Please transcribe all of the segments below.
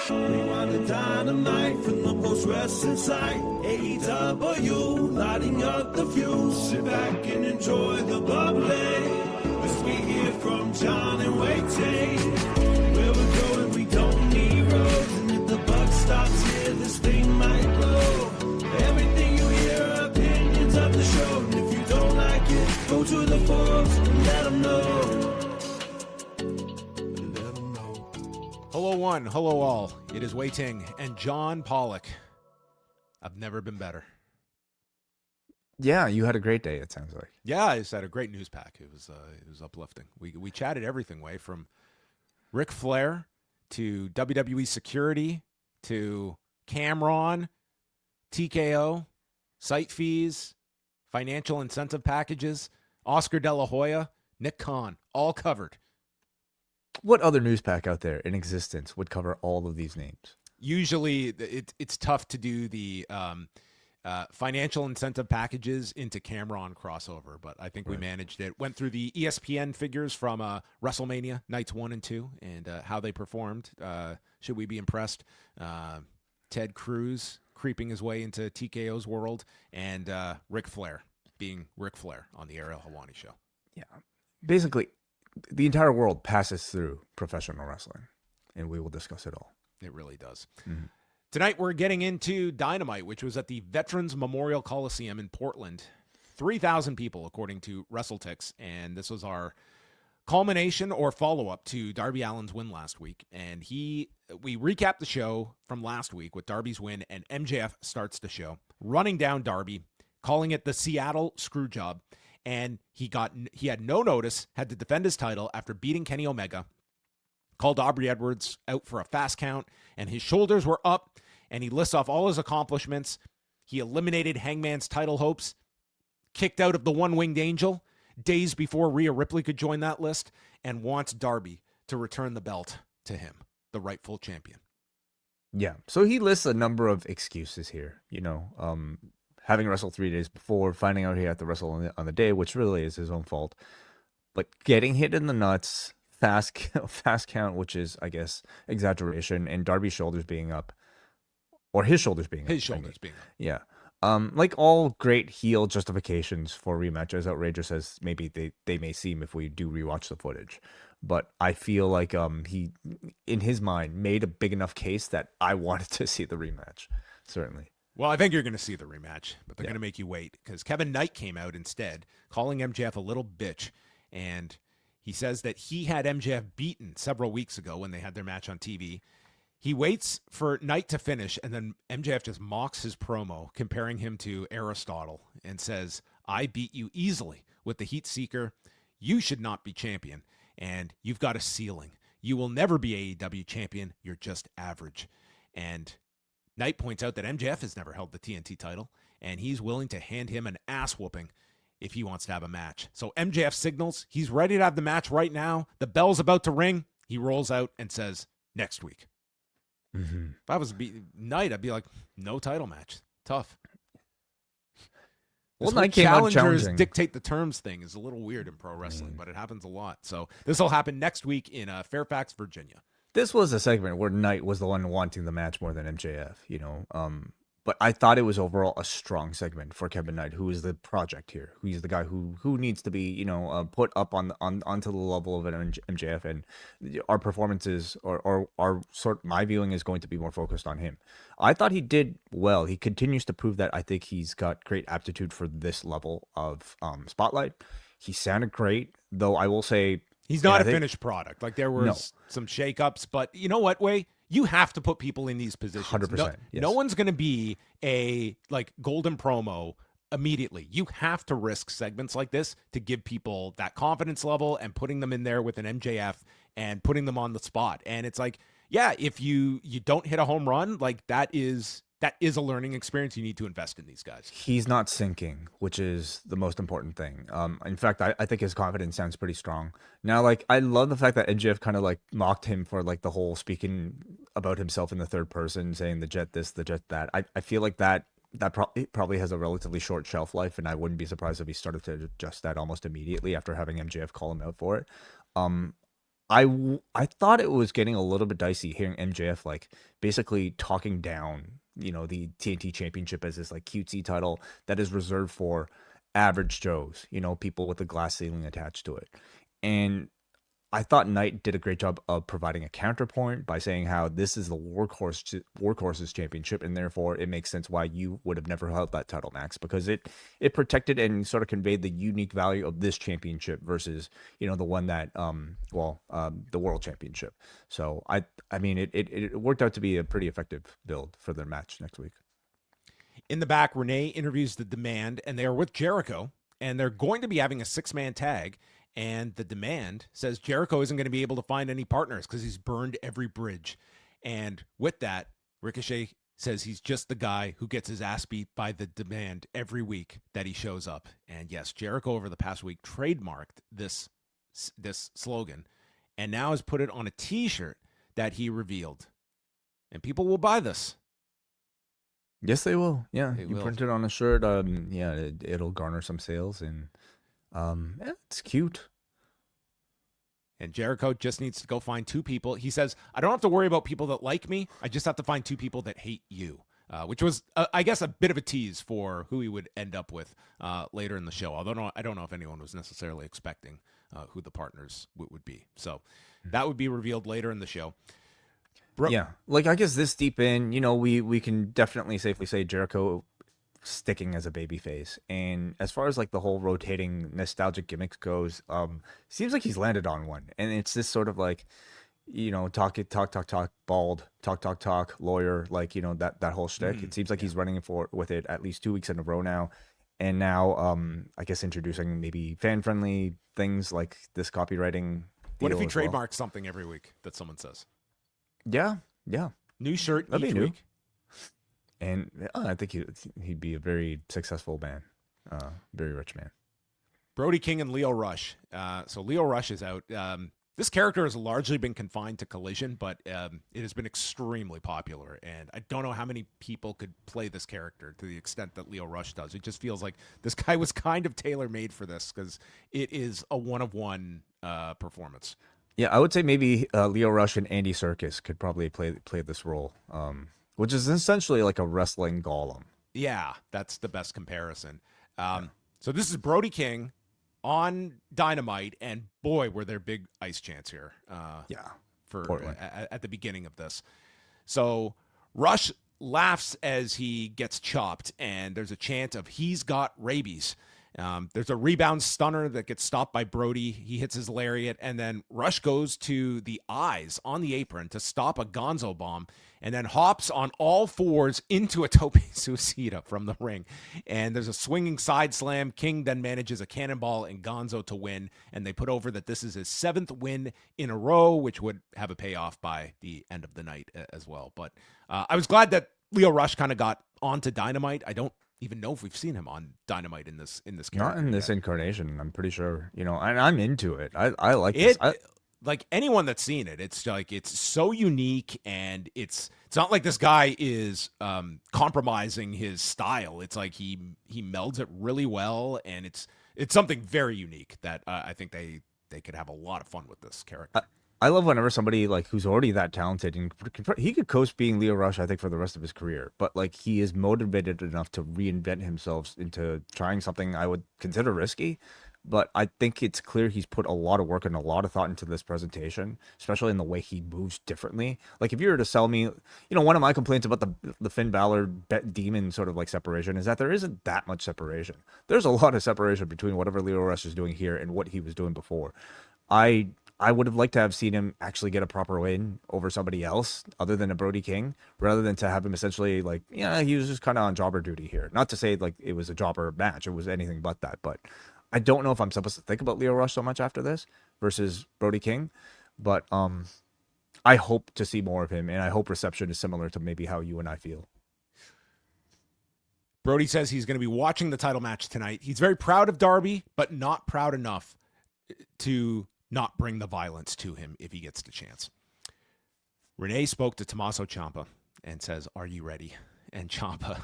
Rewind-A-Dynamite from the post-wrestling site. AEW, lighting up the fuse. Sit back and enjoy the bubbly. As we hear from John and Wai Ting. Where we're going, we don't need roads. And if the buck stops here, this thing might blow. Everything you hear are opinions of the show. And if you don't like it, go to the forums and let them know. Hello one, hello all. It is Wai Ting and John Pollock. I've never been better. Yeah, you had a great day, it sounds like. Yeah, I just had a great news pack. It was uplifting. We chatted everything, Way, from Ric Flair to WWE security to Cameron, TKO, site fees, financial incentive packages, Oscar De La Hoya, Nick Khan, all covered. What other news pack out there in existence would cover all of these names? Usually, it's tough to do the financial incentive packages into Cameron crossover, but I think we managed it. Went through the ESPN figures from WrestleMania nights 1 and 2 and how they performed. Should we be impressed? Ted Cruz creeping his way into TKO's world, and Ric Flair being Ric Flair on the Ariel Helwani show. Yeah, basically, the entire world passes through professional wrestling, and we will discuss it all. It really does. Mm-hmm. Tonight, we're getting into Dynamite, which was at the Veterans Memorial Coliseum in Portland. 3,000 people, according to WrestleTix, and this was our culmination or follow-up to Darby Allin's win last week. And we recapped the show from last week with Darby's win, and MJF starts the show, running down Darby, calling it the Seattle Screwjob. And he had no notice, had to defend his title after beating Kenny Omega, called Aubrey Edwards out for a fast count, and his shoulders were up, and he lists off all his accomplishments. He eliminated Hangman's title hopes, kicked out of the One-Winged Angel days before Rhea Ripley could join that list, and wants Darby to return the belt to him, the rightful champion. Yeah, so he lists a number of excuses here, having wrestled 3 days before, finding out he had to wrestle on the day, which really is his own fault. But getting hit in the nuts, fast count, which is, I guess, exaggeration, and Darby's shoulders being up, or his shoulders being up. His shoulders being up. Yeah. Like all great heel justifications for rematch, as outrageous as maybe they may seem if we do rewatch the footage. But I feel like he, in his mind, made a big enough case that I wanted to see the rematch, certainly. Well, I think you're going to see the rematch, but they're going to make you wait because Kevin Knight came out instead, calling MJF a little bitch. And he says that he had MJF beaten several weeks ago when they had their match on TV. He waits for Knight to finish, and then MJF just mocks his promo, comparing him to Aristotle, and says, I beat you easily with the Heat Seeker. You should not be champion, and you've got a ceiling. You will never be AEW champion. You're just average. And Knight points out that MJF has never held the TNT title, and he's willing to hand him an ass whooping if he wants to have a match. So MJF signals he's ready to have the match right now. The bell's about to ring. He rolls out and says, next week. Mm-hmm. If I was Knight, I'd be like, no title match. Tough. Well, Knight came out challengers challenging. dictate the terms thing is a little weird in pro wrestling, but it happens a lot. So this will happen next week in Fairfax, Virginia. This was a segment where Knight was the one wanting the match more than MJF, But I thought it was overall a strong segment for Kevin Knight, who is the project here. He's the guy who needs to be, put up onto the level of an MJF, and our performances or our my viewing is going to be more focused on him. I thought he did well. He continues to prove that. I think he's got great aptitude for this level of spotlight. He sounded great, though I will say he's not a finished product. Like there was some shakeups, but you know what, Way? You have to put people in these positions. 100%. No one's going to be a golden promo immediately. You have to risk segments like this to give people that confidence level and putting them in there with an MJF and putting them on the spot. And it's like, yeah, if you don't hit a home run, like that is a learning experience. You need to invest in these guys. He's not sinking, which is the most important thing. In fact, I think his confidence sounds pretty strong. Now, I love the fact that MJF kind of mocked him for the whole speaking about himself in the third person, saying the jet this, the jet that. I feel like that probably has a relatively short shelf life, and I wouldn't be surprised if he started to adjust that almost immediately after having MJF call him out for it. I thought it was getting a little bit dicey hearing MJF like basically talking down, the TNT Championship as this like cutesy title that is reserved for average Joes, people with a glass ceiling attached to it. And I thought Knight did a great job of providing a counterpoint by saying how this is the workhorse's championship, and therefore it makes sense why you would have never held that title, Max, because it protected and sort of conveyed the unique value of this championship versus the one that the world championship. So I mean it worked out to be a pretty effective build for their match next week. In the back, Renee interviews the Demand, and they are with Jericho, and they're going to be having a 6-man tag. And the Demand says Jericho isn't going to be able to find any partners because he's burned every bridge. And with that, Ricochet says he's just the guy who gets his ass beat by the Demand every week that he shows up. And yes, Jericho over the past week trademarked this slogan and now has put it on a T-shirt that he revealed. And people will buy this. Yes, they will. Yeah, They you will. print it on a shirt. It'll garner some sales, and it's cute. And Jericho just needs to go find 2 people. He says, I don't have to worry about people that like me. I just have to find 2 people that hate you, which was, I guess, a bit of a tease for who he would end up with later in the show. Although I don't know if anyone was necessarily expecting who the partners would be. So that would be revealed later in the show. Yeah, like I guess this deep in, we can definitely safely say Jericho sticking as a babyface. And as far as like the whole rotating nostalgic gimmicks goes, seems like he's landed on one. And it's this sort of like, talk, bald, talk, lawyer, like, that whole shtick. It seems like he's running with it at least 2 weeks in a row now. And now, I guess introducing maybe fan-friendly things like this copywriting. What if he trademarks something every week that someone says? Yeah. New shirt That'd each be new. week. And I think he'd be a very successful man, very rich man. Brody King and Lio Rush. So Lio Rush is out. This character has largely been confined to Collision, but it has been extremely popular. And I don't know how many people could play this character to the extent that Lio Rush does. It just feels like this guy was kind of tailor-made for this because it is a one-of-one performance. Yeah, I would say maybe Lio Rush and Andy Serkis could probably play this role, which is essentially like a wrestling Gollum. Yeah, that's the best comparison. So this is Brody King on Dynamite, and boy, were there big ice chants here. For at the beginning of this. So Rush laughs as he gets chopped, and there's a chant of "He's got rabies." There's a rebound stunner that gets stopped by Brody. He hits his lariat, and then Rush goes to the eyes on the apron to stop a Gonzo bomb, and then hops on all 4s into a tope suicida from the ring. And there's a swinging side slam. King then manages a cannonball and Gonzo to win, and they put over that this is his 7th win in a row, which would have a payoff by the end of the night as well. But I was glad that Lio Rush kind of got onto Dynamite. I don't even know if we've seen him on Dynamite in this character. Not in this incarnation, I'm pretty sure. And I'm into it. I like this. Like anyone that's seen it, it's like it's so unique, and it's not like this guy is compromising his style. It's like he melds it really well, and it's something very unique that I think they could have a lot of fun with this character. I love whenever somebody like who's already that talented, and he could coast being Lio Rush, I think, for the rest of his career. But like he is motivated enough to reinvent himself into trying something I would consider risky. But I think it's clear he's put a lot of work and a lot of thought into this presentation, especially in the way he moves differently. Like if you were to sell me, one of my complaints about the Finn Balor demon sort of like separation is that there isn't that much separation. There's a lot of separation between whatever Lio Rush is doing here and what he was doing before. I would have liked to have seen him actually get a proper win over somebody else other than a Brody King, rather than to have him essentially like, he was just kind of on jobber duty here. Not to say like it was a jobber match. It was anything but that. But I don't know if I'm supposed to think about Lio Rush so much after this versus Brody King. But I hope to see more of him, and I hope reception is similar to maybe how you and I feel. Brody says he's going to be watching the title match tonight. He's very proud of Darby, but not proud enough to not bring the violence to him if he gets the chance. Renee spoke to Tommaso Ciampa and says, "Are you ready?" And Ciampa,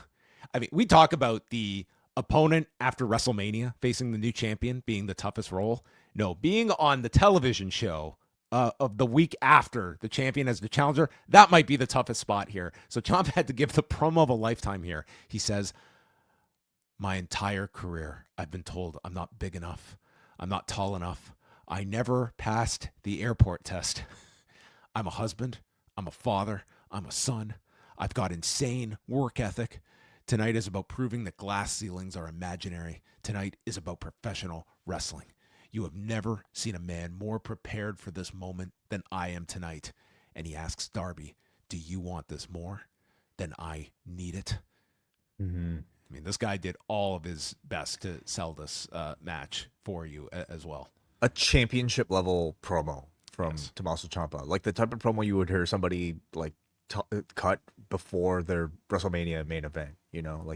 I mean, we talk about the opponent after WrestleMania facing the new champion being the toughest role. No, being on the television show of the week after the champion as the challenger, that might be the toughest spot here. So Ciampa had to give the promo of a lifetime here. He says, my entire career, I've been told I'm not big enough. I'm not tall enough. I never passed the airport test. I'm a husband. I'm a father. I'm a son. I've got insane work ethic. Tonight is about proving that glass ceilings are imaginary. Tonight is about professional wrestling. You have never seen a man more prepared for this moment than I am tonight. And he asks Darby, do you want this more? Then I need it. Mm-hmm. I mean, this guy did all of his best to sell this match for you as well. A championship level promo from Tommaso Ciampa, like the type of promo you would hear somebody like cut before their WrestleMania main event. You know,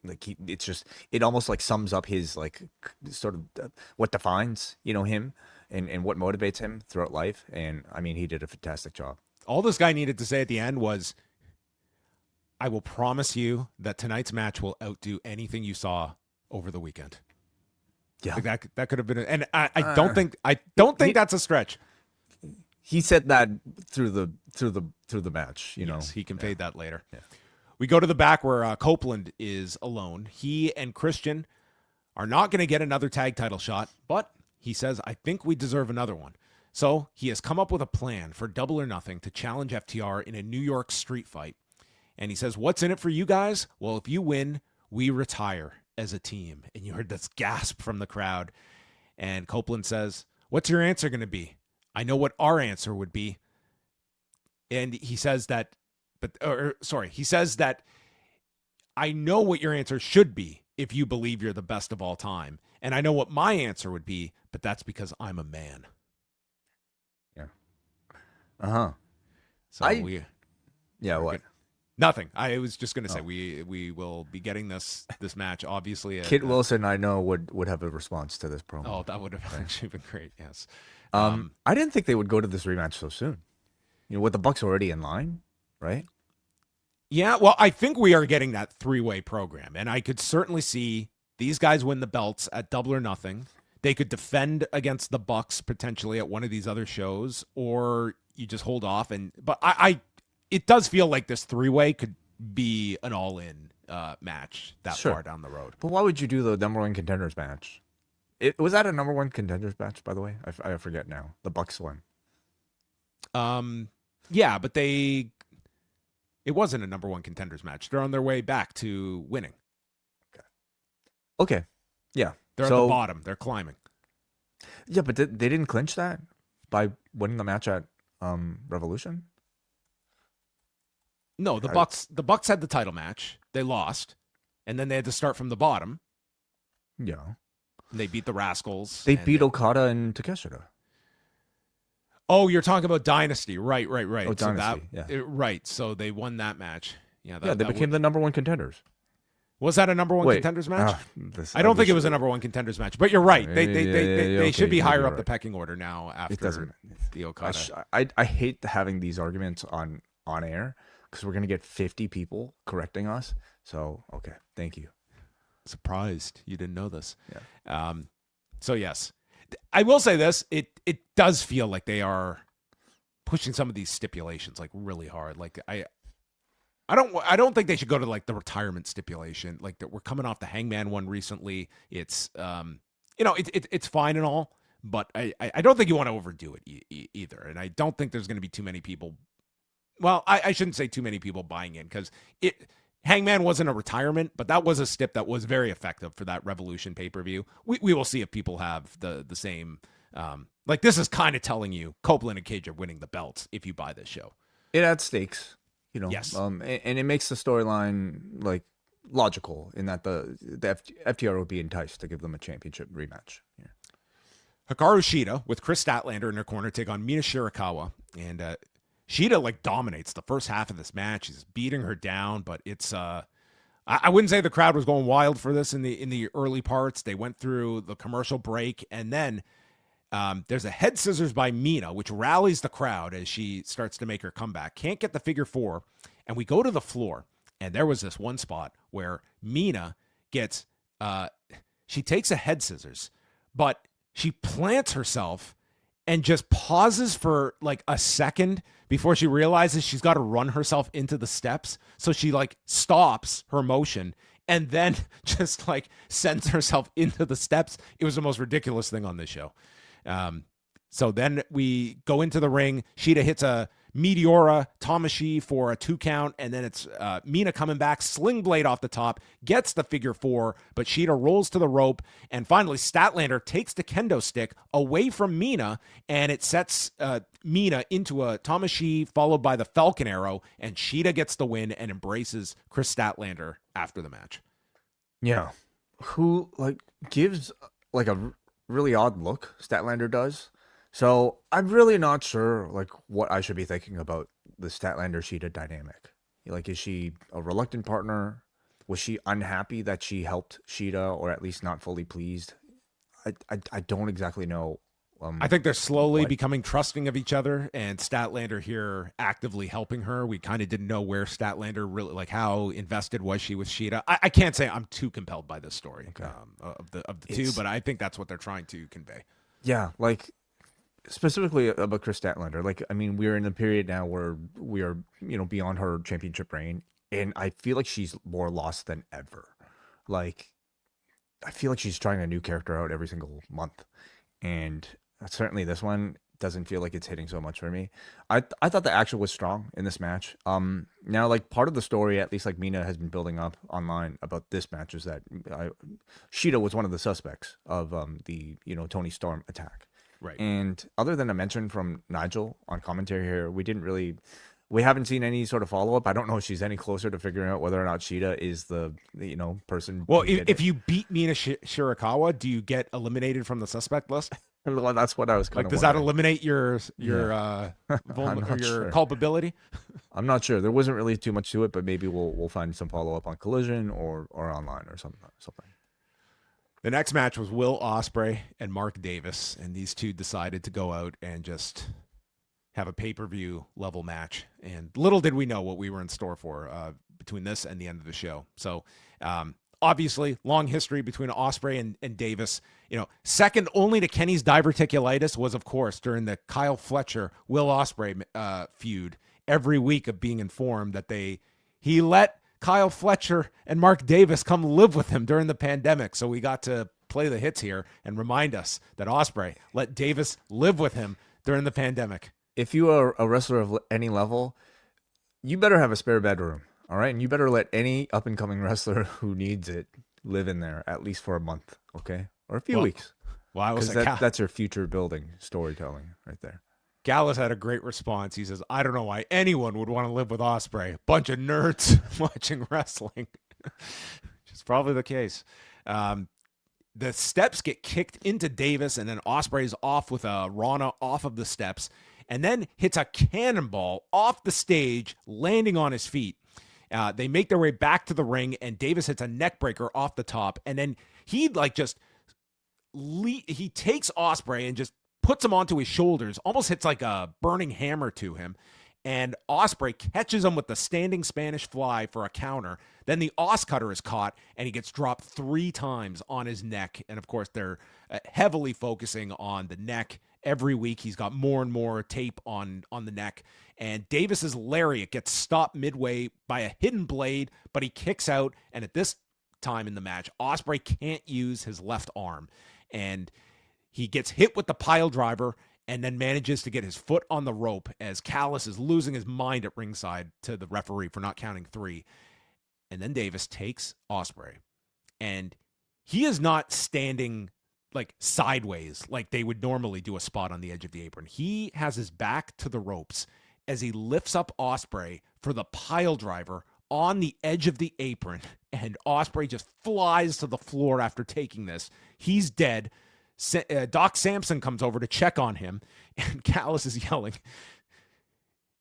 it's just, it almost like sums up his like sort of what defines, you know, him and what motivates him throughout life. And I mean, he did a fantastic job. All this guy needed to say at the end was, I will promise you that tonight's match will outdo anything you saw over the weekend. Yeah, like that could have been, and I don't think that's a stretch. He said that through the match. You know, he conveyed that later. Yeah. We go to the back where Copeland is alone. He and Christian are not going to get another tag title shot, but he says, I think we deserve another one. So he has come up with a plan for Double or Nothing to challenge FTR in a New York street fight. And he says, what's in it for you guys? Well, if you win, we retire as a team. And you heard this gasp from the crowd. And Copeland says, what's your answer going to be? I know what our answer would be. And he says that, he says that I know what your answer should be if you believe you're the best of all time. And I know what my answer would be, but that's because I'm a man. Yeah. Uh-huh. So what? Nothing. I was just going to say we will be getting this match, obviously. Kit Wilson, I know, would have a response to this promo. Oh, that would have actually been great, yes. I didn't think they would go to this rematch so soon. You know, with the Bucks already in line, right? Yeah, well, I think we are getting that three-way program, and I could certainly see these guys win the belts at Double or Nothing. They could defend against the Bucks potentially at one of these other shows, or you just hold off. But it does feel like this three-way could be an all-in match that far down the road. But why would you do the number one contenders match? Was that a number one contenders match, by the way? I forget now. The Bucks one. Yeah, but it wasn't a number one contenders match. They're on their way back to winning. Okay. Yeah. They're at the bottom. They're climbing. Yeah, but they didn't clinch that by winning the match at Revolution? No, the Bucks had the title match. They lost. And then they had to start from the bottom. Yeah. They beat the Rascals. They beat Okada and Takeshita. Oh, you're talking about Dynasty. Right. Oh, so Dynasty, right. So they won that match. Yeah, they became the number one contenders. Was that a number one contenders match? I don't think it was a number one contenders match, but you're right. They should be higher up the pecking order now after the Okada. I hate having these arguments on air because we're going to get 50 people correcting us. So, okay. Thank you. Surprised you didn't know this. Yeah. So yes, I will say this. It does feel like they are pushing some of these stipulations like really hard. Like I don't think they should go to like the retirement stipulation. Like that we're coming off the Hangman one recently. It's it's fine and all, but I don't think you want to overdo it either. And I don't think there's going to be too many people. Well, I shouldn't say too many people buying in because Hangman wasn't a retirement, but that was a stip that was very effective for that Revolution pay-per-view. We will see if people have the same. Like this is kind of telling you Copeland and Cage are winning the belts if you buy this show. It adds stakes, you know. Yes. And it makes the storyline like logical in that the FTR would be enticed to give them a championship rematch. Yeah. Hikaru Shida with Chris Statlander in her corner take on Mina Shirakawa, and Shida like dominates the first half of this match. He's beating her down, but it's I wouldn't say the crowd was going wild for this in the early parts. They went through the commercial break, and then there's a head scissors by Mina, which rallies the crowd as she starts to make her comeback. Can't get the figure four, and we go to the floor, and there was this one spot where Mina gets she takes a head scissors, but she plants herself and just pauses for like a second before she realizes she's got to run herself into the steps. So she like stops her motion and then just like sends herself into the steps. It was the most ridiculous thing on this show. So then we go into the ring. Shida hits a Meteora Tamashi for a 2 count, and then it's Mina coming back, sling blade off the top, gets the figure 4, but Shida rolls to the rope, and finally Statlander takes the kendo stick away from Mina, and it sets Mina into a Tamashi followed by the Falcon Arrow, and Shida gets the win and embraces Chris Statlander after the match. Yeah, who like gives like a really odd look, Statlander does. So I'm really not sure like what I should be thinking about the Statlander Shida dynamic. Like, is she a reluctant partner? Was she unhappy that she helped Shida, or at least not fully pleased? I don't exactly know. I think they're slowly becoming trusting of each other, and Statlander here actively helping her. We kind of didn't know where Statlander really, like, how invested was she with Shida. I can't say I'm too compelled by this story of the two, but I think that's what they're trying to convey. Yeah, like specifically about Chris Statlander. Like, I mean, we're in a period now where we are, beyond her championship reign, and I feel like she's more lost than ever. Like, I feel like she's trying a new character out every single month, and certainly this one doesn't feel like it's hitting so much for me. I thought the action was strong in this match. Now, like, part of the story, at least like Mina has been building up online about this match, is that Shida was one of the suspects of the Tony Storm attack. Right. And other than a mention from Nigel on commentary here, we haven't seen any sort of follow up. I don't know if she's any closer to figuring out whether or not Shida is the person. Well, if you beat Mina Shirakawa, do you get eliminated from the suspect list? Well, that's what I was kind of does wondering. That eliminate your culpability? I'm not sure. There wasn't really too much to it, but maybe we'll find some follow up on Collision or online or something. The next match was Will Ospreay and Mark Davis, and these two decided to go out and just have a pay-per-view level match. And little did we know what we were in store for between this and the end of the show. So obviously, long history between Ospreay and Davis. Second only to Kenny's diverticulitis was, of course, during the Kyle Fletcher Will Ospreay feud. Every week of being informed that he let Kyle Fletcher and Mark Davis come live with him during the pandemic. So we got to play the hits here and remind us that Ospreay let Davis live with him during the pandemic. If you are a wrestler of any level, you better have a spare bedroom, all right? And you better let any up-and-coming wrestler who needs it live in there at least for a month, okay? Or a few weeks. Well, that's your future building storytelling right there. Gallus had a great response. He says, I don't know why anyone would want to live with Ospreay. Bunch of nerds watching wrestling. Which is probably the case. The steps get kicked into Davis, and then Ospreay's off with a Rana off of the steps, and then hits a cannonball off the stage, landing on his feet. They make their way back to the ring, and Davis hits a neck breaker off the top, and then he takes Ospreay and just puts him onto his shoulders, almost hits like a burning hammer to him, and Ospreay catches him with the standing Spanish fly for a counter. Then the Os Cutter is caught, and he gets dropped 3 times on his neck, and of course they're heavily focusing on the neck. Every week he's got more and more tape on the neck, and Davis's lariat gets stopped midway by a hidden blade, but he kicks out, and at this time in the match, Ospreay can't use his left arm, and he gets hit with the pile driver and then manages to get his foot on the rope as Callis is losing his mind at ringside to the referee for not counting 3. And then Davis takes Ospreay, and he is not standing like sideways like they would normally do a spot on the edge of the apron. He has his back to the ropes as he lifts up Ospreay for the pile driver on the edge of the apron, and Ospreay just flies to the floor after taking this. He's dead. Doc Samson comes over to check on him, and Callis is yelling,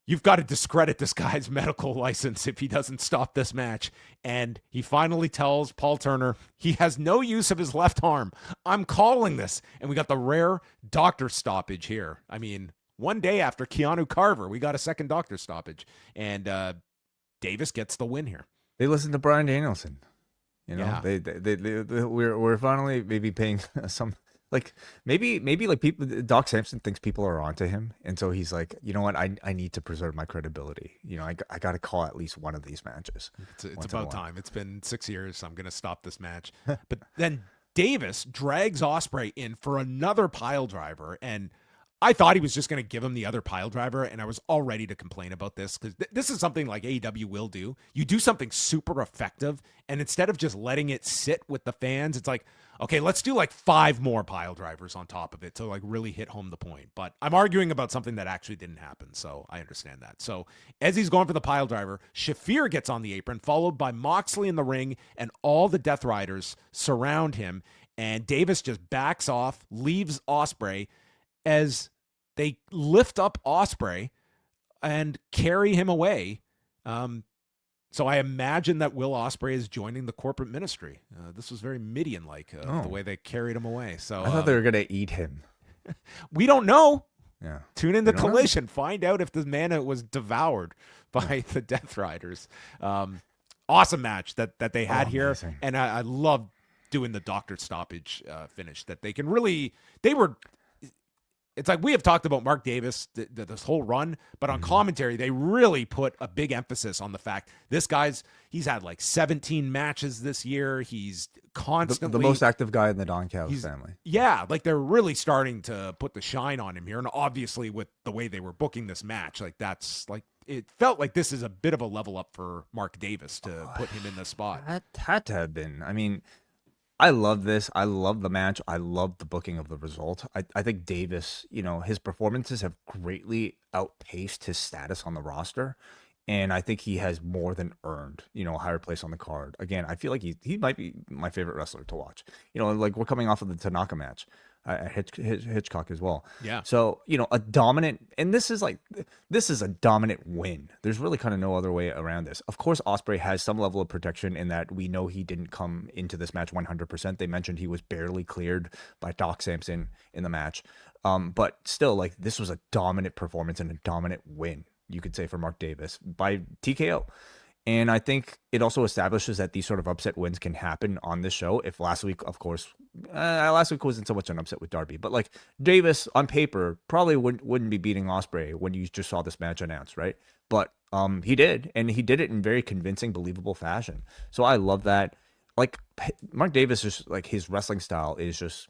"You've got to discredit this guy's medical license if he doesn't stop this match." And he finally tells Paul Turner he has no use of his left arm. I'm calling this. And we got the rare doctor stoppage here. I mean, one day after Keanu Carver, we got a second doctor stoppage. And Davis gets the win here. They listened to Bryan Danielson. Yeah. We're finally maybe paying some Like maybe like people, Doc Samson thinks people are onto him, and so he's like, you know what, I need to preserve my credibility. You know, I got to call at least one of these matches. It's about time. It's been 6 years. I'm gonna stop this match. But then Davis drags Ospreay in for another pile driver, and I thought he was just going to give him the other pile driver, and I was all ready to complain about this because this is something like AEW will do. You do something super effective, and instead of just letting it sit with the fans, it's like, okay, let's do like 5 more pile drivers on top of it to like really hit home the point. But I'm arguing about something that actually didn't happen, so I understand that. So as he's going for the pile driver, Shafir gets on the apron, followed by Moxley in the ring, and all the Death Riders surround him, and Davis just backs off, leaves Ospreay, as they lift up Ospreay and carry him away. So I imagine that Will Ospreay is joining the corporate ministry. This was very Midian-like, the way they carried him away. So I thought they were going to eat him. We don't know. Yeah. Tune into Collision. Find out if the Mana was devoured by the Death Riders. Awesome match that they had here. Amazing. And I love doing the doctor stoppage finish that they can really, it's like we have talked about Mark Davis this whole run, but on commentary, they really put a big emphasis on the fact he's had like 17 matches this year. He's constantly the most active guy in the Don Callis family. Yeah, like they're really starting to put the shine on him here. And obviously with the way they were booking this match, like that's like, it felt like this is a bit of a level up for Mark Davis to put him in this spot. That had to have been. I mean, I love this. I love the match. I love the booking of the result. I think Davis, you know, his performances have greatly outpaced his status on the roster. And I think he has more than earned, you know, a higher place on the card. Again, I feel like he might be my favorite wrestler to watch. You know, like we're coming off of the Tanaka match at Hitchcock as well. Yeah. So, you know, a dominant, and this is a dominant win. There's really kind of no other way around this. Of course, Ospreay has some level of protection in that we know he didn't come into this match 100%. They mentioned he was barely cleared by Doc Samson in the match. But still, like, this was a dominant performance and a dominant win, you could say, for Mark Davis by TKO. And I think it also establishes that these sort of upset wins can happen on this show. If last week, of course, last week wasn't so much an upset with Darby, but like Davis on paper probably wouldn't be beating Ospreay when you just saw this match announced, right? But he did, and he did it in very convincing, believable fashion. So I love that. Like Mark Davis, just like his wrestling style is just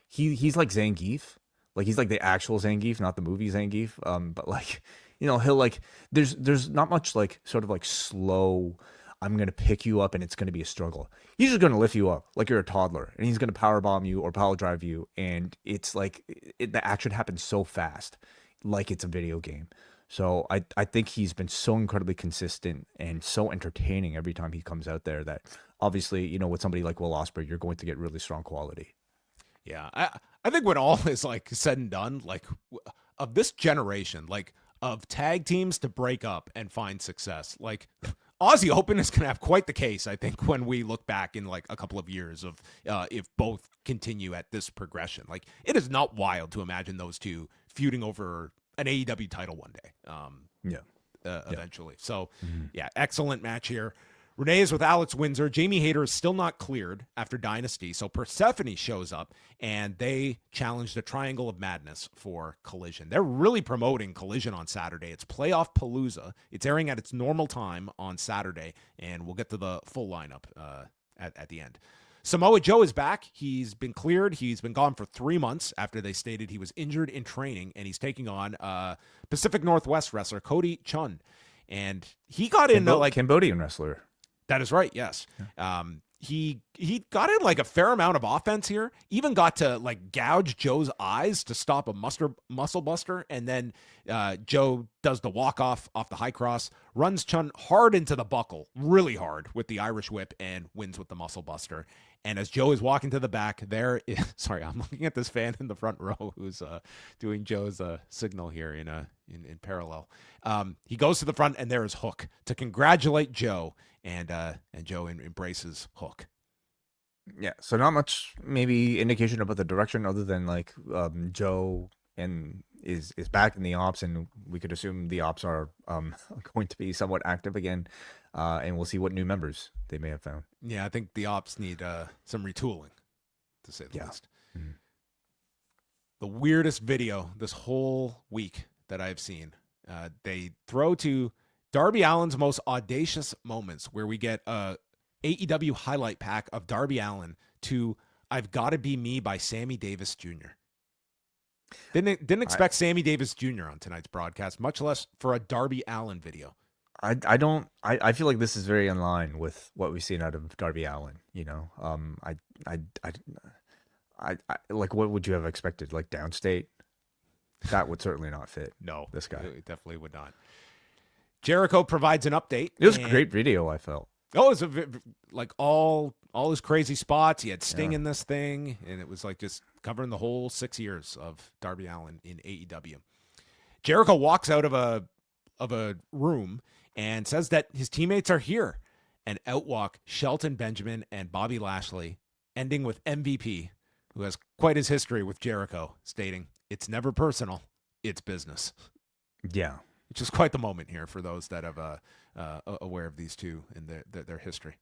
he's like Zangief. Like he's like the actual Zangief, not the movie Zangief. But like, you know, he'll like there's not much like sort of like slow, I'm gonna pick you up and it's gonna be a struggle. He's just gonna lift you up like you're a toddler, and he's gonna power bomb you or power drive you, and it's like the action happens so fast, like it's a video game. So I think he's been so incredibly consistent and so entertaining every time he comes out there that obviously, you know, with somebody like Will Ospreay, you're going to get really strong quality. Yeah, I think when all is like said and done, like of this generation, like of tag teams to break up and find success, like Aussie Open is going to have quite the case, I think, when we look back in like a couple of years of if both continue at this progression. Like it is not wild to imagine those two feuding over an AEW title one day. Eventually. So yeah, excellent match here. Renee is with Alex Windsor. Jamie Hayter is still not cleared after Dynasty. So Persephone shows up and they challenge the Triangle of Madness for Collision. They're really promoting Collision on Saturday. It's Playoff Palooza. It's airing at its normal time on Saturday, and we'll get to the full lineup at the end. Samoa Joe is back. He's been cleared. He's been gone for 3 months after they stated he was injured in training, and he's taking on Pacific Northwest wrestler Cody Chun. And he got into like Cambodian wrestler. That is right. Yes. Yeah. He got in like a fair amount of offense here, even got to like gouge Joe's eyes to stop a muscle buster. And then Joe does the walk off the high cross, runs Chun hard into the buckle, really hard with the Irish whip, and wins with the muscle buster. And as Joe is walking to the back, sorry, I'm looking at this fan in the front row who's doing Joe's signal here in parallel. He goes to the front, and there is Hook to congratulate Joe, and Joe embraces Hook. Yeah, so not much maybe indication about the direction other than like Joe and is back in the ops, and we could assume the ops are going to be somewhat active again, and we'll see what new members they may have found. Yeah, I think the ops need some retooling, to say the least. The weirdest video this whole week that I've seen. They throw to Darby Allin's most audacious moments, where we get a AEW highlight pack of Darby Allin to "I've Gotta Be Me" by Sammy Davis Jr. Didn't expect Sammy Davis Jr. on tonight's broadcast, much less for a Darby Allin video. I feel like this is very in line with what we've seen out of Darby Allin. I like, what would you have expected? Like downstate? That would certainly not fit. No, this guy. It definitely would not. Jericho provides an update. It was a great video, I felt. Oh, it was like all his crazy spots. He had Sting in this thing, and it was like just covering the whole 6 years of Darby Allin in AEW. Jericho walks out of a room and says that his teammates are here, and out walk Shelton Benjamin and Bobby Lashley, ending with MVP, who has quite his history with Jericho, stating, "It's never personal, it's business." Yeah. Which is quite the moment here for those that have aware of these two and their history.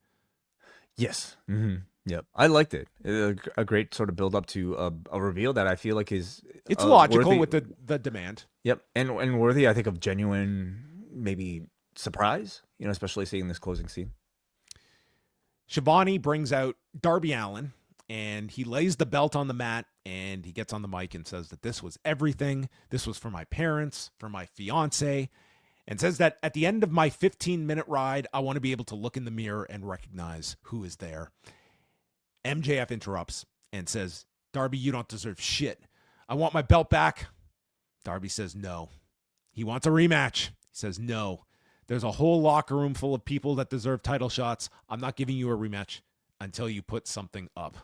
Yes. Mm-hmm. Yep. I liked it. A great sort of build up to a reveal that I feel like is logical worthy, with the demand. Yep, and worthy, I think, of genuine maybe surprise. Especially seeing this closing scene. Shivani brings out Darby Allin, and he lays the belt on the mat, and he gets on the mic and says that this was everything. This was for my parents, for my fiance, and says that at the end of my 15-minute ride, I want to be able to look in the mirror and recognize who is there. MJF interrupts and says, "Darby, you don't deserve shit. I want my belt back." Darby says no. He wants a rematch. He says no. There's a whole locker room full of people that deserve title shots. I'm not giving you a rematch until you put something up.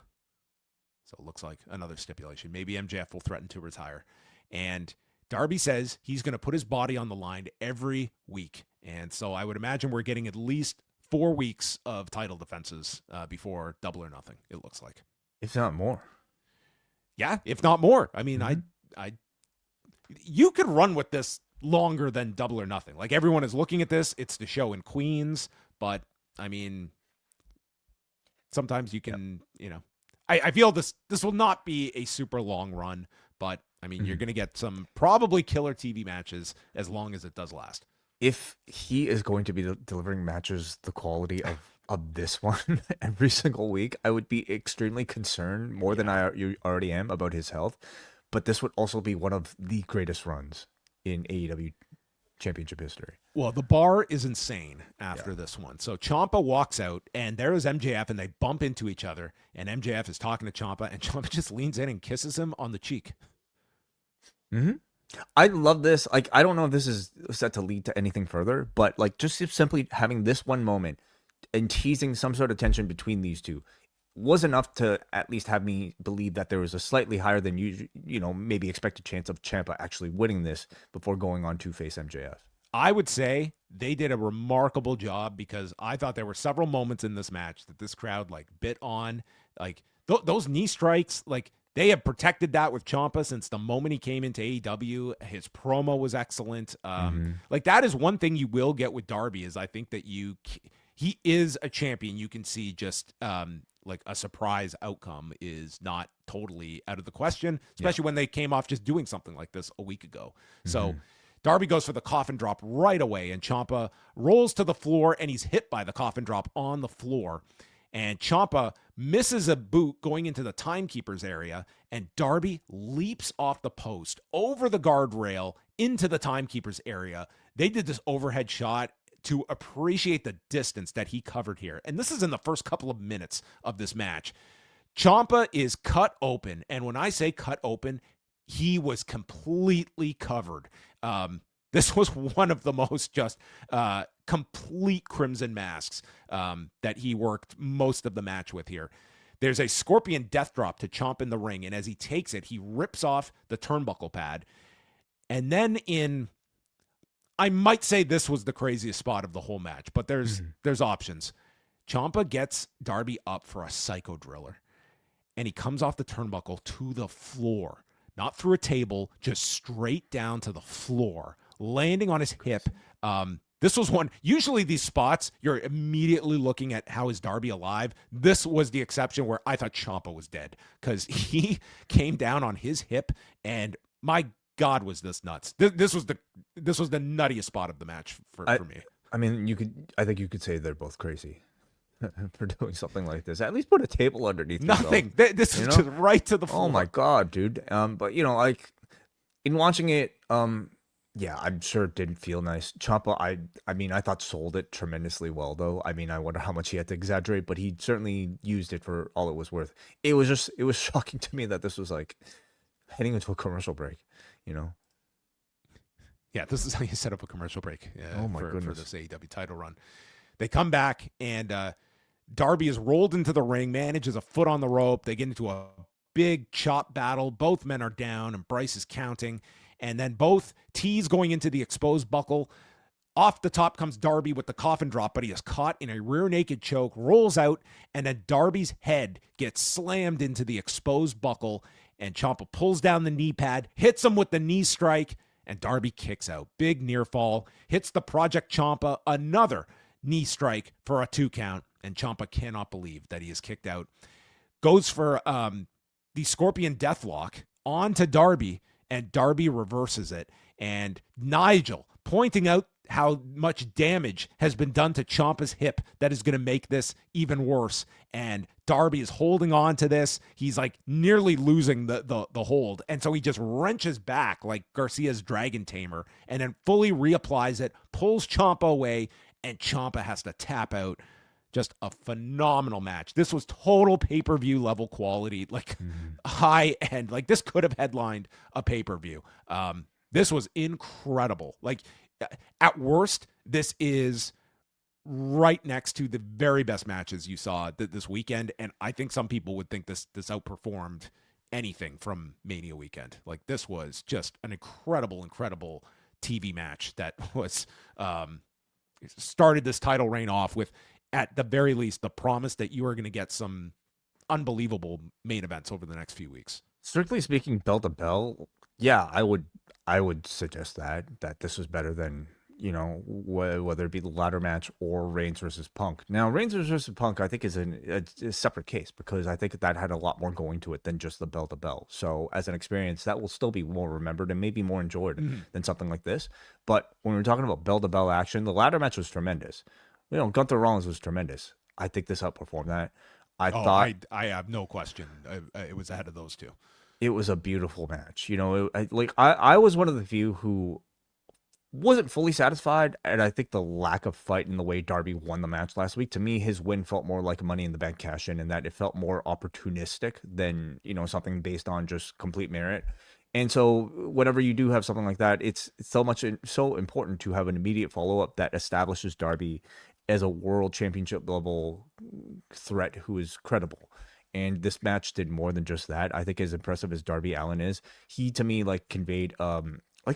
So it looks like another stipulation. Maybe MJF will threaten to retire. And Darby says he's going to put his body on the line every week. And so I would imagine we're getting at least 4 weeks of title defenses before Double or Nothing, it looks like. If not more. Yeah, if not more. I mean, you could run with this longer than Double or Nothing. Like, everyone is looking at this. It's the show in Queens. But, I mean, sometimes you can, I feel this will not be a super long run. But, I mean, you're going to get some probably killer TV matches as long as it does last. If he is going to be delivering matches the quality of this one every single week, I would be extremely concerned, more than I already am, about his health. But this would also be one of the greatest runs in AEW Championship history. Well, the bar is insane after this one. So Ciampa walks out, and there is MJF, and they bump into each other. And MJF is talking to Ciampa, and Ciampa just leans in and kisses him on the cheek. Mm-hmm. I love this. Like, I don't know if this is set to lead to anything further, but like, just simply having this one moment and teasing some sort of tension between these two was enough to at least have me believe that there was a slightly higher than usual, maybe expected chance of Ciampa actually winning this before going on to face MJF. I would say they did a remarkable job, because I thought there were several moments in this match that this crowd like bit on, like those knee strikes, like. They have protected that with Ciampa since the moment he came into AEW. His promo was excellent. Like, that is one thing you will get with Darby, is I think that he is a champion. You can see just like a surprise outcome is not totally out of the question, especially when they came off just doing something like this a week ago. So Darby goes for the coffin drop right away, and Ciampa rolls to the floor, and he's hit by the coffin drop on the floor. And Ciampa misses a boot going into the timekeeper's area, and Darby leaps off the post over the guardrail into the timekeeper's area. They did this overhead shot to appreciate the distance that he covered here. And this is in the first couple of minutes of this match. Ciampa is cut open, and when I say cut open, he was completely covered. This was one of the most just complete crimson masks that he worked most of the match with here. There's a scorpion death drop to Ciampa in the ring, and as he takes it, he rips off the turnbuckle pad. And then I might say this was the craziest spot of the whole match, but there's options. Ciampa gets Darby up for a psycho driller, and he comes off the turnbuckle to the floor, not through a table, just straight down to the floor, landing on his hip. This was one, usually these spots, you're immediately looking at how is Darby alive. This was the exception where I thought Ciampa was dead because he came down on his hip and my God, was this nuts. This was the nuttiest spot of the match for me. I mean, I think you could say they're both crazy for doing something like this. At least put a table underneath. Nothing. This is just right to the floor. Oh my God, dude. But like in watching it, yeah, I'm sure it didn't feel nice. Ciampa, I mean, I thought sold it tremendously well, though. I mean, I wonder how much he had to exaggerate, but he certainly used it for all it was worth. It was shocking to me that this was like heading into a commercial break, Yeah, this is how you set up a commercial break for goodness. this AEW title run. They come back, and Darby is rolled into the ring, manages a foot on the rope. They get into a big chop battle. Both men are down, and Bryce is counting. And then both tees going into the exposed buckle. Off the top comes Darby with the coffin drop, but he is caught in a rear naked choke, rolls out, and then Darby's head gets slammed into the exposed buckle, and Ciampa pulls down the knee pad, hits him with the knee strike, and Darby kicks out. Big near fall, hits the Project Ciampa, another knee strike for a 2 count, and Ciampa cannot believe that he is kicked out. Goes for the Scorpion Deathlock onto Darby, and Darby reverses it. And Nigel pointing out how much damage has been done to Ciampa's hip that is going to make this even worse. And Darby is holding on to this. He's like nearly losing the hold. And so he just wrenches back like Garcia's Dragon Tamer and then fully reapplies it, pulls Ciampa away, and Ciampa has to tap out. Just a phenomenal match. This was total pay-per-view level quality, like high end. Like this could have headlined a pay-per-view. This was incredible. Like at worst, this is right next to the very best matches you saw this weekend. And I think some people would think this outperformed anything from Mania weekend. Like this was just an incredible TV match that was started this title reign off with, at the very least, the promise that you are going to get some unbelievable main events over the next few weeks. Strictly speaking, bell to bell, yeah, I would suggest that this was better than, whether it be the ladder match or Reigns versus Punk. Now, Reigns versus Punk, I think, is a separate case because I think that had a lot more going to it than just the bell to bell. So, as an experience, that will still be more remembered and maybe more enjoyed than something like this. But when we're talking about bell to bell action, the ladder match was tremendous. Gunther Rollins was tremendous. I think this outperformed that. I have no question. It was ahead of those two. It was a beautiful match. I was one of the few who wasn't fully satisfied, and I think the lack of fight in the way Darby won the match last week, to me, his win felt more like a Money in the Bank cash in that it felt more opportunistic than, something based on just complete merit. And so whenever you do have something like that, it's so important to have an immediate follow-up that establishes Darby as a world championship level threat who is credible. And this match did more than just that. I think as impressive as Darby Allin is, he to me conveyed a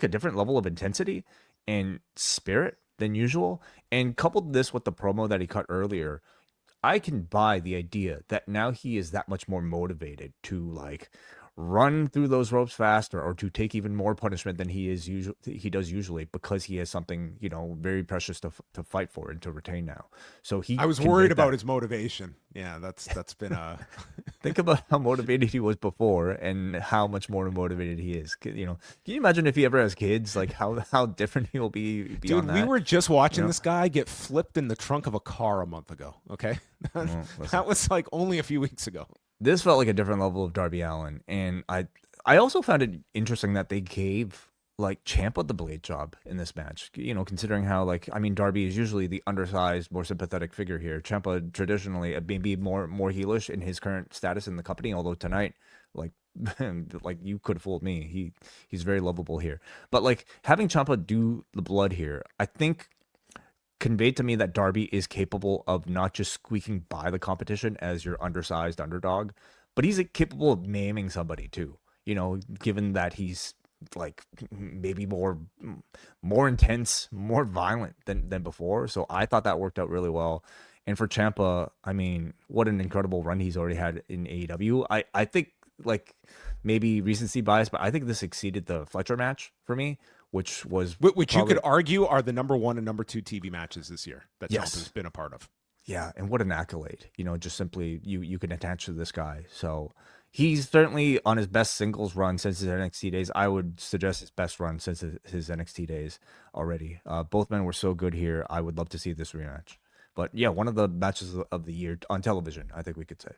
different level of intensity and spirit than usual. And coupled this with the promo that he cut earlier, I can buy the idea that now he is that much more motivated to run through those ropes faster or to take even more punishment than he does usually because he has something, very precious to fight for and to retain now. So I was worried about his motivation. Yeah, that's been a think about how motivated he was before and how much more motivated he is. Can you imagine if he ever has kids, how different he'll be? Dude, we were just watching this guy get flipped in the trunk of a car a month ago. Okay. That was only a few weeks ago. This felt like a different level of Darby Allin, and I also found it interesting that they gave Ciampa the blade job in this match. Considering how Darby is usually the undersized, more sympathetic figure here. Ciampa traditionally maybe more heelish in his current status in the company. Although tonight, you could have fooled me. He's very lovable here. But having Ciampa do the blood here, I think conveyed to me that Darby is capable of not just squeaking by the competition as your undersized underdog, but he's capable of maiming somebody too. Given that he's maybe more intense, more violent than before. So I thought that worked out really well. And for Ciampa, what an incredible run he's already had in AEW. I think maybe recency bias, but I think this exceeded the Fletcher match for me, which was Which probably, you could argue are the number 1 and number 2 TV matches this year that Yes. Ciampa's been a part of. Yeah, and what an accolade. Just simply you can attach to this guy. So he's certainly on his best singles run since his NXT days. I would suggest his best run since his NXT days already. Both men were so good here. I would love to see this rematch. But yeah, one of the matches of the year on television, I think we could say.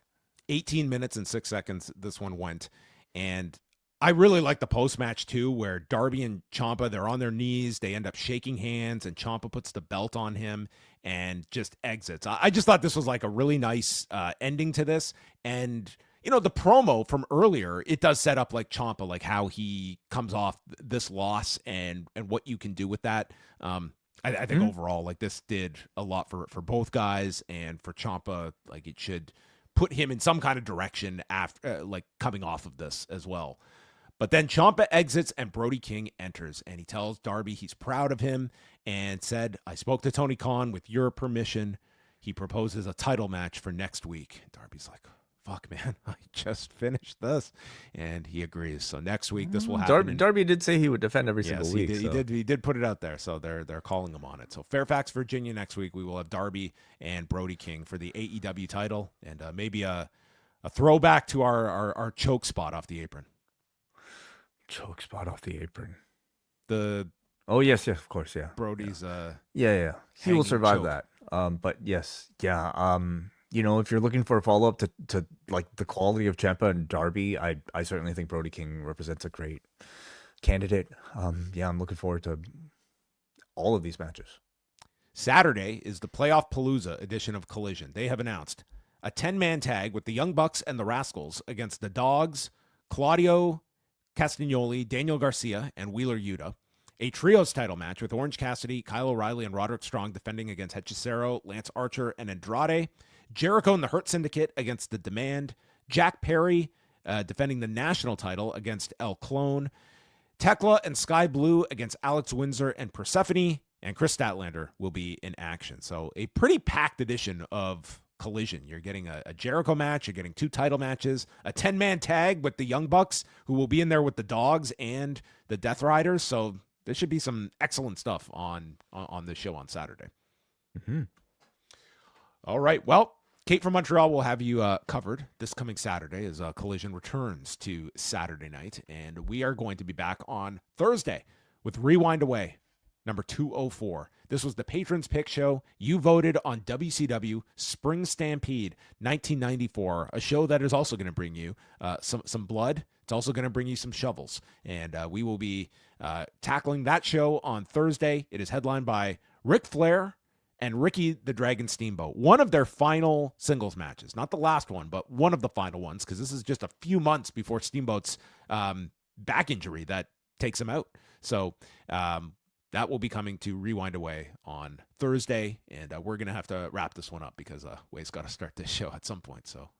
18 minutes and 6 seconds this one went. And I really like the post-match too, where Darby and Ciampa, they're on their knees. They end up shaking hands, and Ciampa puts the belt on him and just exits. I just thought this was like a really nice ending to this. And, the promo from earlier, it does set up like Ciampa, like how he comes off this loss and what you can do with that. I think overall, like this did a lot for both guys, and for Ciampa, like it should put him in some kind of direction after, like coming off of this as well. But then Ciampa exits and Brody King enters, and he tells Darby he's proud of him and said, "I spoke to Tony Khan with your permission. He proposes a title match for next week." Darby's like, "Fuck, man, I just finished this," and he agrees. So next week this will happen. Darby did say he would defend every single week. He did put it out there, so they're calling him on it. So Fairfax, Virginia next week we will have Darby and Brody King for the AEW title, and maybe a throwback to our choke spot off the apron. Choke spot off the apron. Oh yes, of course, yeah. Brody's yeah. He will survive choke. that. But yes, yeah. If you're looking for a follow up to like the quality of Ciampa and Darby, I certainly think Brody King represents a great candidate. Yeah, I'm looking forward to all of these matches. Saturday is the Playoff Palooza edition of Collision. They have announced a 10-man tag with the Young Bucks and the Rascals against the Dogs, Claudio Castagnoli, Daniel Garcia, and Wheeler Yuta. A trios title match with Orange Cassidy, Kyle O'Reilly, and Roderick Strong defending against Hechicero, Lance Archer, and Andrade. Jericho and the Hurt Syndicate against The Demand. Jack Perry defending the national title against El Clone. Tekla and Sky Blue against Alex Windsor and Persephone. And Chris Statlander will be in action. So a pretty packed edition of Collision. You're getting a Jericho match. You're getting 2 title matches. A 10-man tag with the Young Bucks, who will be in there with the Dogs and the Death Riders. So there should be some excellent stuff on this show on Saturday. Mm-hmm. All right. Well, Kate from Montreal will have you covered this coming Saturday as Collision returns to Saturday night. And we are going to be back on Thursday with Rewind-A-Wai, number 204. This was the Patrons Pick Show. You voted on WCW Spring Stampede 1994, a show that is also going to bring you some blood. It's also going to bring you some shovels. And we will be tackling that show on Thursday. It is headlined by Ric Flair and Ricky the Dragon Steamboat. One of their final singles matches. Not the last one, but one of the final ones, because this is just a few months before Steamboat's back injury that takes him out. So that will be coming to Rewind-A-Wai on Thursday, and we're going to have to wrap this one up because Wai's got to start this show at some point. So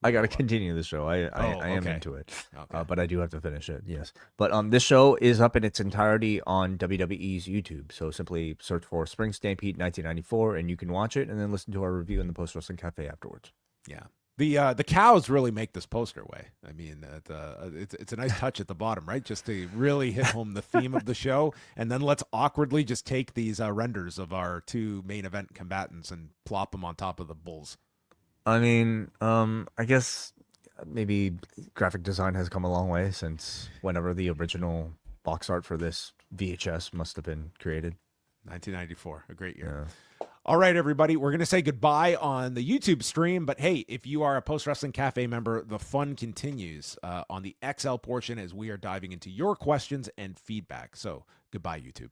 I got to continue the show. I am okay. into it, Okay. but I do have to finish it. Yes, but this show is up in its entirety on WWE's YouTube. So simply search for Spring Stampede 1994, and you can watch it and then listen to our review in the Post Wrestling Cafe afterwards. Yeah. The cows really make this poster, Wai. I mean, it's a nice touch at the bottom, right? Just to really hit home the theme of the show, and then let's awkwardly just take these renders of our 2 main event combatants and plop them on top of the bulls. I mean, I guess maybe graphic design has come a long way since whenever the original box art for this VHS must have been created. 1994, a great year. Yeah. All right, everybody, we're going to say goodbye on the YouTube stream, but hey, if you are a Post Wrestling Cafe member, the fun continues on the XL portion as we are diving into your questions and feedback. So goodbye, YouTube.